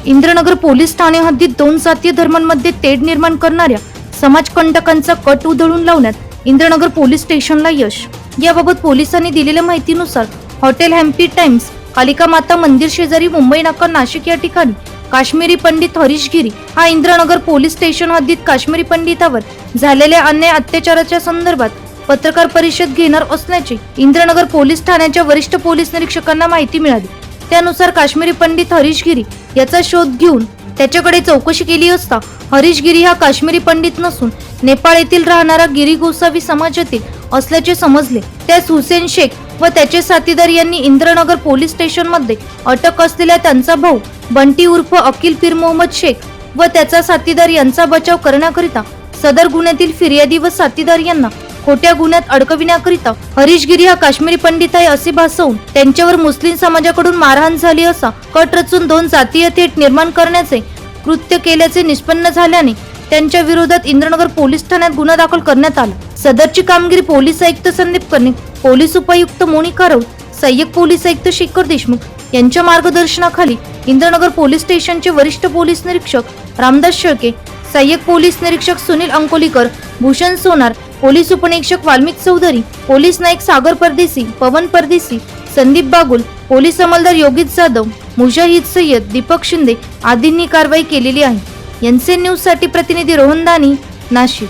Indranagar police Thane हद्दीत दोन जातीय धर्मांमध्ये तेढ निर्माण करणाऱ्या समाजकंटकांचा कट उधळून लावण्यात इंद्रनगर पोलीस स्टेशनला यश। याबाबत पोलिसांनी दिलेल्या माहितीनुसार हॉटेल हॅम्पी टाइम्स कालिका माता मंदिर शेजारी मुंबई नाका नाशिक या ठिकाणी काश्मीरी पंडित हरीश गिरी हा इंद्रनगर पोलीस स्टेशन हद्दीत काश्मीरी पंडितावर झालेल्या अन्याय अत्याचाराच्या संदर्भात पत्रकार परिषद घेणार असल्याची इंद्रनगर पोलीस ठाण्याच्या वरिष्ठ पोलीस निरीक्षकांना माहिती मिळाली। त्यानुसार काश्मीरी पंडित हरीश गिरी याचा शोध घेऊन त्याच्याकडे चौकशी केली असता हरीश गिरी हा काश्मीरी पंडित नसून नेपाळ येथील राहणारा गिरी गोसावी समाजातील असल्याचे समजले। त्यास हुसेन शेख व त्याचे साथीदार यांनी इंद्रनगर पोलीस स्टेशन मध्ये अटक असलेल्या त्यांचा भाऊ बंटी उर्फ अकिल पीर मोहम्मद शेख व त्याचा साथीदार यांचा बचाव करण्याकरिता सदर गुन्ह्यातील फिर्यादी व साथीदार यांना खोट्या गुन्ह्यात अडकविण्याकरिता हरीश गिरी हा काश्मीरी पंडित आहे असे भासवून त्यांच्यावर मुस्लिम समाजाकडून मारहाण झाली असा कट रचून दोन जातीय तेढ निर्माण करण्याचे कृत्य केल्याचे निष्पन्न झाल्याने त्यांच्या विरोधात इंद्रनगर पोलीस ठाण्यात गुन्हा दाखल करण्यात आला। सदरची कामगिरी पोलीस आयुक्त संदीप कर्णिक, पोलीस उपायुक्त मोनिका राऊत, सहाय्यक पोलीस आयुक्त शेखर देशमुख यांच्या मार्गदर्शनाखाली इंद्रनगर पोलीस स्टेशनचे वरिष्ठ पोलीस निरीक्षक रामदास शेळके, सहाय्यक पोलीस निरीक्षक सुनील अंकोलीकर, भूषण सोनार, पोलीस उपनिरीक्षक वाल्मिक चौधरी, पोलीस नाईक सागर परदेसी, पवन परदेसी, संदीप बागुल, पोलीस अंमलदार योगेश जाधव, मुजाहिद सय्यद, दीपक शिंदे आदींनी कारवाई केलेली आहे। एनसीएन न्यूज साठी प्रतिनिधी रोहन दानी, नाशिक।